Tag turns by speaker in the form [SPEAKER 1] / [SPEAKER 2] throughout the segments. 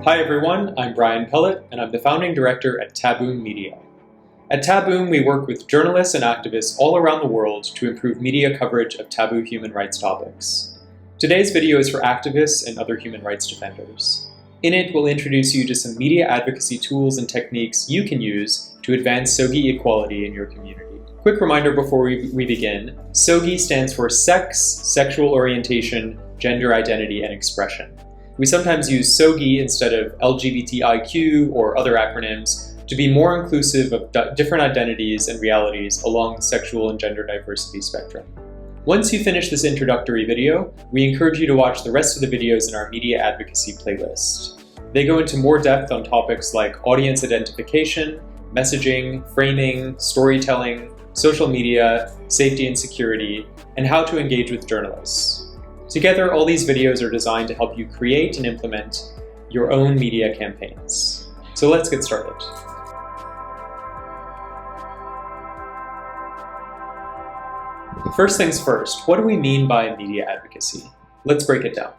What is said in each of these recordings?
[SPEAKER 1] Hi everyone, I'm Brian Pellot, and I'm the founding director at Taboom Media. At Taboom, we work with journalists and activists all around the world to improve media coverage of taboo human rights topics. Today's video is for activists and other human rights defenders. In it, we'll introduce you to some media advocacy tools and techniques you can use to advance SSOGIE equality in your community. Quick reminder before we begin, SSOGIE stands for Sex, Sexual Orientation, Gender Identity, and Expression. We sometimes use SSOGIE instead of LGBTIQ or other acronyms to be more inclusive of different identities and realities along the sexual and gender diversity spectrum. Once you finish this introductory video, we encourage you to watch the rest of the videos in our media advocacy playlist. They go into more depth on topics like audience identification, messaging, framing, storytelling, social media, safety and security, and how to engage with journalists. Together, all these videos are designed to help you create and implement your own media campaigns. So let's get started. First things first, what do we mean by media advocacy? Let's break it down.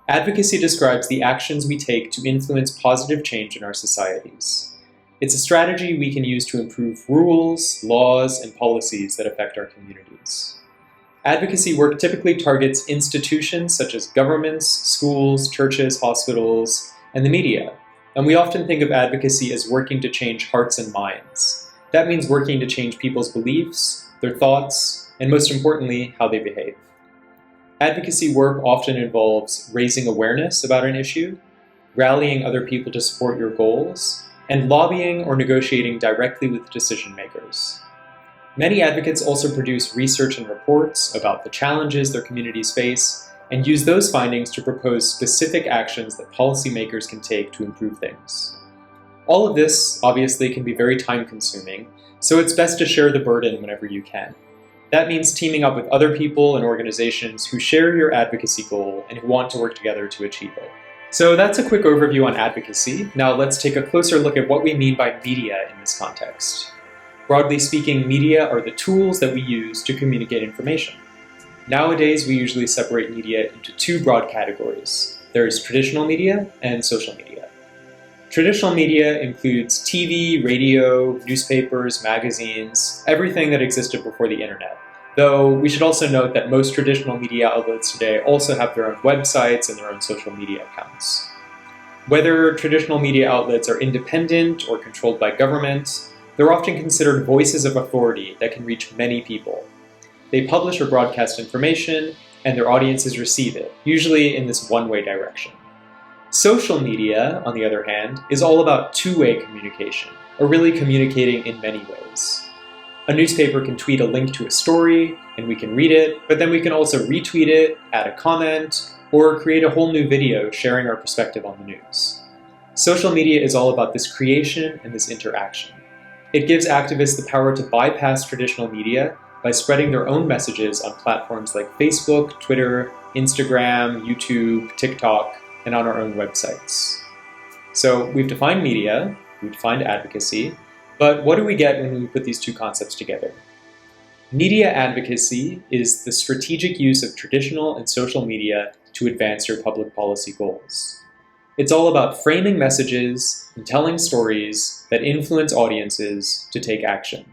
[SPEAKER 1] Advocacy describes the actions we take to influence positive change in our societies. It's a strategy we can use to improve rules, laws, and policies that affect our communities. Advocacy work typically targets institutions such as governments, schools, churches, hospitals, and the media. And we often think of advocacy as working to change hearts and minds. That means working to change people's beliefs, their thoughts, and most importantly, how they behave. Advocacy work often involves raising awareness about an issue, rallying other people to support your goals, and lobbying or negotiating directly with decision makers. Many advocates also produce research and reports about the challenges their communities face and use those findings to propose specific actions that policymakers can take to improve things. All of this, obviously, can be very time-consuming, so it's best to share the burden whenever you can. That means teaming up with other people and organizations who share your advocacy goal and who want to work together to achieve it. So that's a quick overview on advocacy. Now let's take a closer look at what we mean by media in this context. Broadly speaking, media are the tools that we use to communicate information. Nowadays, we usually separate media into two broad categories. There is traditional media and social media. Traditional media includes TV, radio, newspapers, magazines, everything that existed before the internet. Though we should also note that most traditional media outlets today also have their own websites and their own social media accounts. Whether traditional media outlets are independent or controlled by government, they're often considered voices of authority that can reach many people. They publish or broadcast information, and their audiences receive it, usually in this one-way direction. Social media, on the other hand, is all about two-way communication, or really communicating in many ways. A newspaper can tweet a link to a story, and we can read it, but then we can also retweet it, add a comment, or create a whole new video sharing our perspective on the news. Social media is all about this creation and this interaction. It gives activists the power to bypass traditional media by spreading their own messages on platforms like Facebook, Twitter, Instagram, YouTube, TikTok, and on our own websites. So we've defined media, we've defined advocacy, but what do we get when we put these two concepts together? Media advocacy is the strategic use of traditional and social media to advance your public policy goals. It's all about framing messages and telling stories that influence audiences to take action.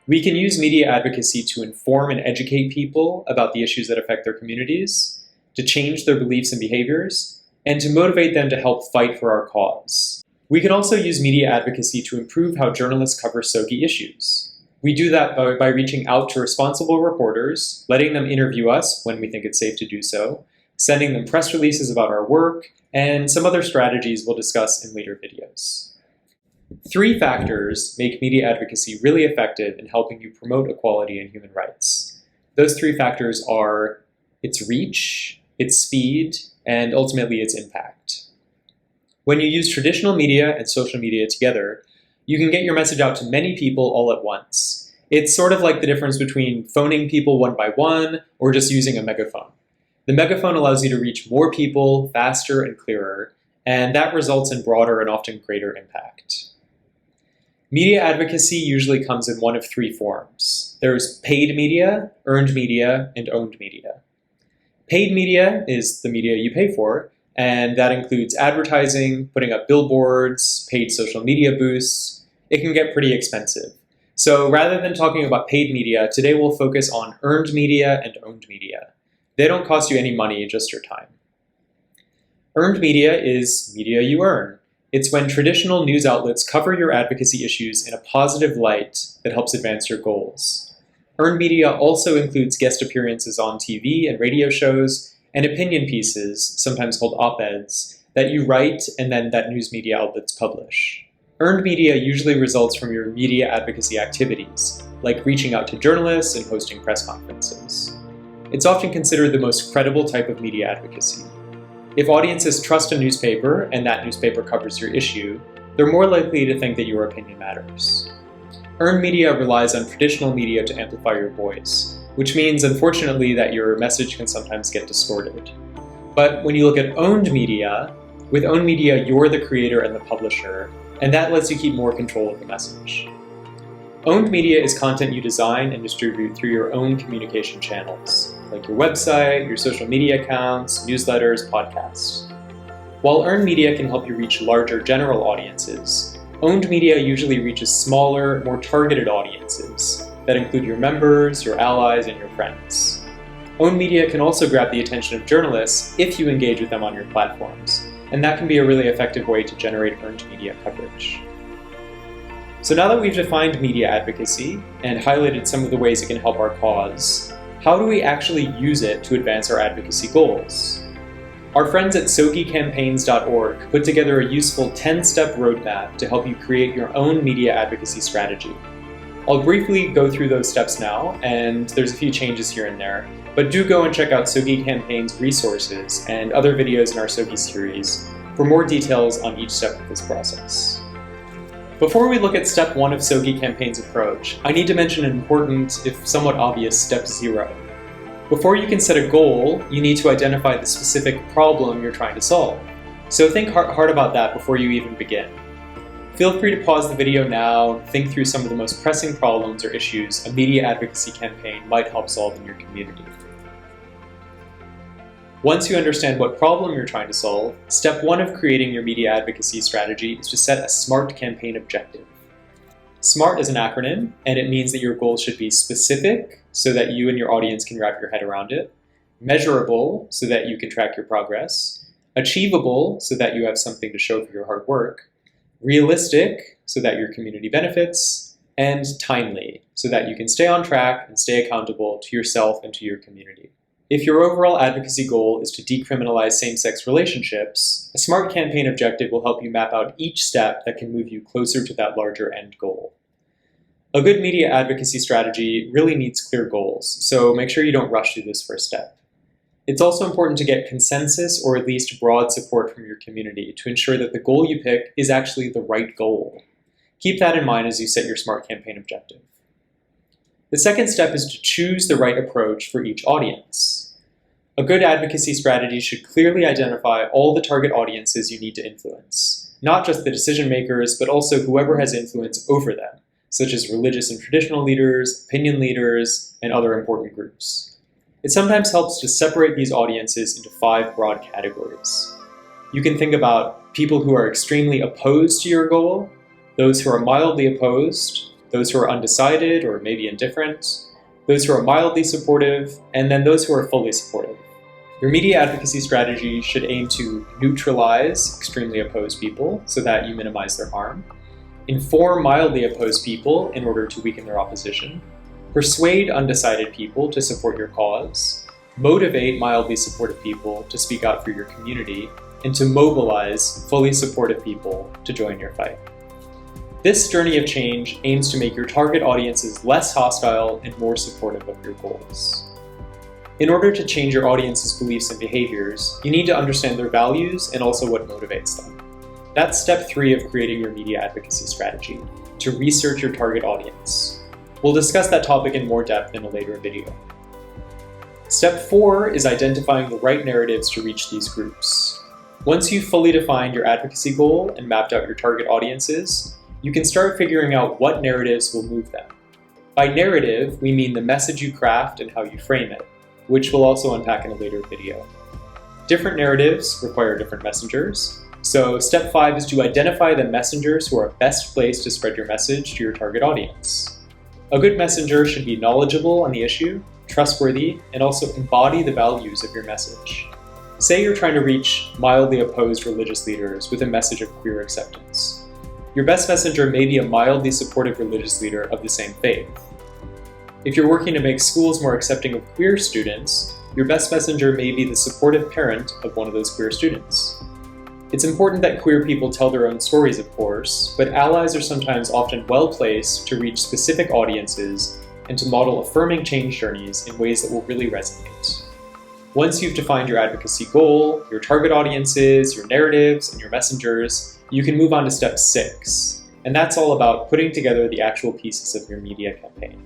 [SPEAKER 1] We can use media advocacy to inform and educate people about the issues that affect their communities, to change their beliefs and behaviors, and to motivate them to help fight for our cause. We can also use media advocacy to improve how journalists cover SSOGIE issues. We do that by reaching out to responsible reporters, letting them interview us when we think it's safe to do so, sending them press releases about our work, and some other strategies we'll discuss in later videos. 3 factors make media advocacy really effective in helping you promote equality and human rights. Those 3 factors are its reach, its speed, and ultimately its impact. When you use traditional media and social media together, you can get your message out to many people all at once. It's sort of like the difference between phoning people one by one or just using a megaphone. The megaphone allows you to reach more people faster and clearer, and that results in broader and often greater impact. Media advocacy usually comes in one of 3 forms. There's paid media, earned media, and owned media. Paid media is the media you pay for, And that includes advertising, putting up billboards, paid social media boosts. It can get pretty expensive. So rather than talking about paid media, today we'll focus on earned media and owned media. They don't cost you any money, just your time. Earned media is media you earn. It's when traditional news outlets cover your advocacy issues in a positive light that helps advance your goals. Earned media also includes guest appearances on TV and radio shows and opinion pieces, sometimes called op-eds, that you write and then that news media outlets publish. Earned media usually results from your media advocacy activities, like reaching out to journalists and hosting press conferences. It's often considered the most credible type of media advocacy. If audiences trust a newspaper and that newspaper covers your issue, they're more likely to think that your opinion matters. Earned media relies on traditional media to amplify your voice, which means, unfortunately, that your message can sometimes get distorted. But when you look at owned media, with owned media, you're the creator and the publisher, and that lets you keep more control of the message. Owned media is content you design and distribute through your own communication channels, like your website, your social media accounts, newsletters, podcasts. While earned media can help you reach larger general audiences, owned media usually reaches smaller, more targeted audiences that include your members, your allies, and your friends. Owned media can also grab the attention of journalists if you engage with them on your platforms, and that can be a really effective way to generate earned media coverage. So now that we've defined media advocacy and highlighted some of the ways it can help our cause, how do we actually use it to advance our advocacy goals? Our friends at SSOGIEcampaigns.org put together a useful 10-step roadmap to help you create your own media advocacy strategy. I'll briefly go through those steps now, and there's a few changes here and there, but do go and check out SSOGIE Campaigns resources and other videos in our SSOGIE series for more details on each step of this process. Before we look at step 1 of SSOGIE Campaigns' approach, I need to mention an important, if somewhat obvious, step 0. Before you can set a goal, you need to identify the specific problem you're trying to solve. So think hard about that before you even begin. Feel free to pause the video now and think through some of the most pressing problems or issues a media advocacy campaign might help solve in your community. Once you understand what problem you're trying to solve, step 1 of creating your media advocacy strategy is to set a SMART campaign objective. SMART is an acronym, and it means that your goal should be specific, so that you and your audience can wrap your head around it, measurable, so that you can track your progress, achievable, so that you have something to show for your hard work, realistic, so that your community benefits, and timely, so that you can stay on track and stay accountable to yourself and to your community. If your overall advocacy goal is to decriminalize same-sex relationships, a SMART campaign objective will help you map out each step that can move you closer to that larger end goal. A good media advocacy strategy really needs clear goals, so make sure you don't rush through this first step. It's also important to get consensus or at least broad support from your community to ensure that the goal you pick is actually the right goal. Keep that in mind as you set your SMART campaign objective. The second step is to choose the right approach for each audience. A good advocacy strategy should clearly identify all the target audiences you need to influence, not just the decision makers, but also whoever has influence over them, such as religious and traditional leaders, opinion leaders, and other important groups. It sometimes helps to separate these audiences into 5 broad categories. You can think about people who are extremely opposed to your goal, those who are mildly opposed, those who are undecided or maybe indifferent, those who are mildly supportive, and then those who are fully supportive. Your media advocacy strategy should aim to neutralize extremely opposed people so that you minimize their harm, inform mildly opposed people in order to weaken their opposition, persuade undecided people to support your cause, motivate mildly supportive people to speak out for your community, and to mobilize fully supportive people to join your fight. This journey of change aims to make your target audiences less hostile and more supportive of your goals. In order to change your audience's beliefs and behaviors, you need to understand their values and also what motivates them. That's step 3 of creating your media advocacy strategy, to research your target audience. We'll discuss that topic in more depth in a later video. Step 4 is identifying the right narratives to reach these groups. Once you've fully defined your advocacy goal and mapped out your target audiences, you can start figuring out what narratives will move them. By narrative, we mean the message you craft and how you frame it, which we'll also unpack in a later video. Different narratives require different messengers. So step 5 is to identify the messengers who are best placed to spread your message to your target audience. A good messenger should be knowledgeable on the issue, trustworthy, and also embody the values of your message. Say you're trying to reach mildly opposed religious leaders with a message of queer acceptance. Your best messenger may be a mildly supportive religious leader of the same faith. If you're working to make schools more accepting of queer students, your best messenger may be the supportive parent of one of those queer students. It's important that queer people tell their own stories, of course, but allies are sometimes often well-placed to reach specific audiences and to model affirming change journeys in ways that will really resonate. Once you've defined your advocacy goal, your target audiences, your narratives, and your messengers, you can move on to step 6, and that's all about putting together the actual pieces of your media campaign.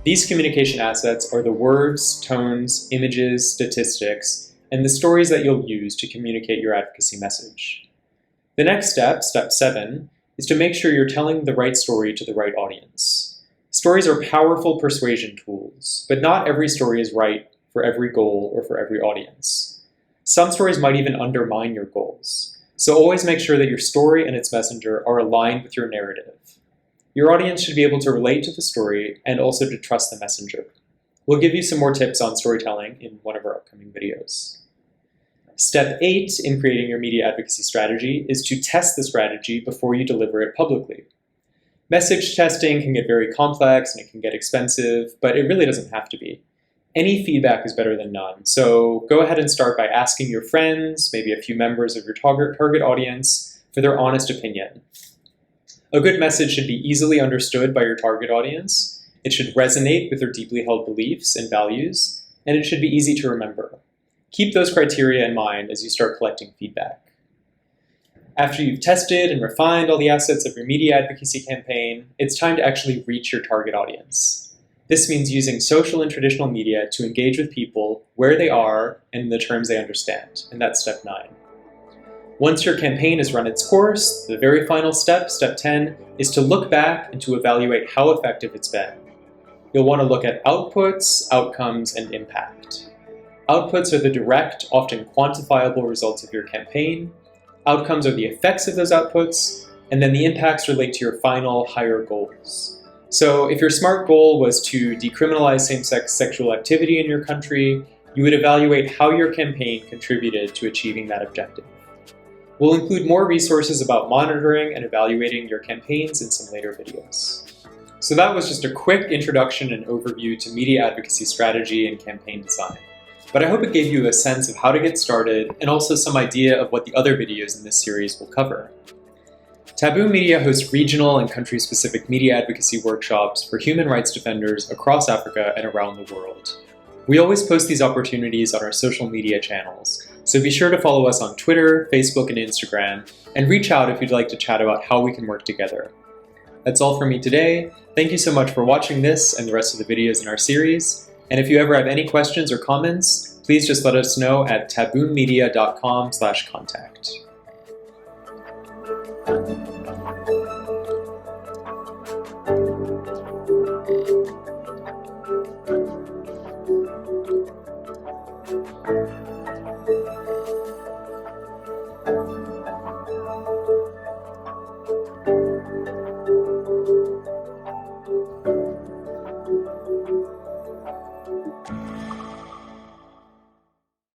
[SPEAKER 1] These communication assets are the words, tones, images, statistics, and the stories that you'll use to communicate your advocacy message. The next step, step 7, is to make sure you're telling the right story to the right audience. Stories are powerful persuasion tools, but not every story is right for every goal or for every audience. Some stories might even undermine your goals, so always make sure that your story and its messenger are aligned with your narrative. Your audience should be able to relate to the story and also to trust the messenger. We'll give you some more tips on storytelling in one of our upcoming videos. Step 8 in creating your media advocacy strategy is to test the strategy before you deliver it publicly. Message testing can get very complex and it can get expensive, but it really doesn't have to be. Any feedback is better than none, so go ahead and start by asking your friends, maybe a few members of your target audience, for their honest opinion. A good message should be easily understood by your target audience, it should resonate with their deeply held beliefs and values, and it should be easy to remember. Keep those criteria in mind as you start collecting feedback. After you've tested and refined all the assets of your media advocacy campaign, it's time to actually reach your target audience. This means using social and traditional media to engage with people where they are and in the terms they understand, and that's step 9. Once your campaign has run its course, the very final step, step 10, is to look back and to evaluate how effective it's been. You'll want to look at outputs, outcomes, and impact. Outputs are the direct, often quantifiable results of your campaign. Outcomes are the effects of those outputs, and then the impacts relate to your final, higher goals. So if your SMART goal was to decriminalize same-sex sexual activity in your country, you would evaluate how your campaign contributed to achieving that objective. We'll include more resources about monitoring and evaluating your campaigns in some later videos. So that was just a quick introduction and overview to media advocacy strategy and campaign design. But I hope it gave you a sense of how to get started and also some idea of what the other videos in this series will cover. Taboom Media hosts regional and country-specific media advocacy workshops for human rights defenders across Africa and around the world. We always post these opportunities on our social media channels, so be sure to follow us on Twitter, Facebook, and Instagram, and reach out if you'd like to chat about how we can work together. That's all for me today. Thank you so much for watching this and the rest of the videos in our series, and if you ever have any questions or comments, please just let us know at taboommedia.com/contact.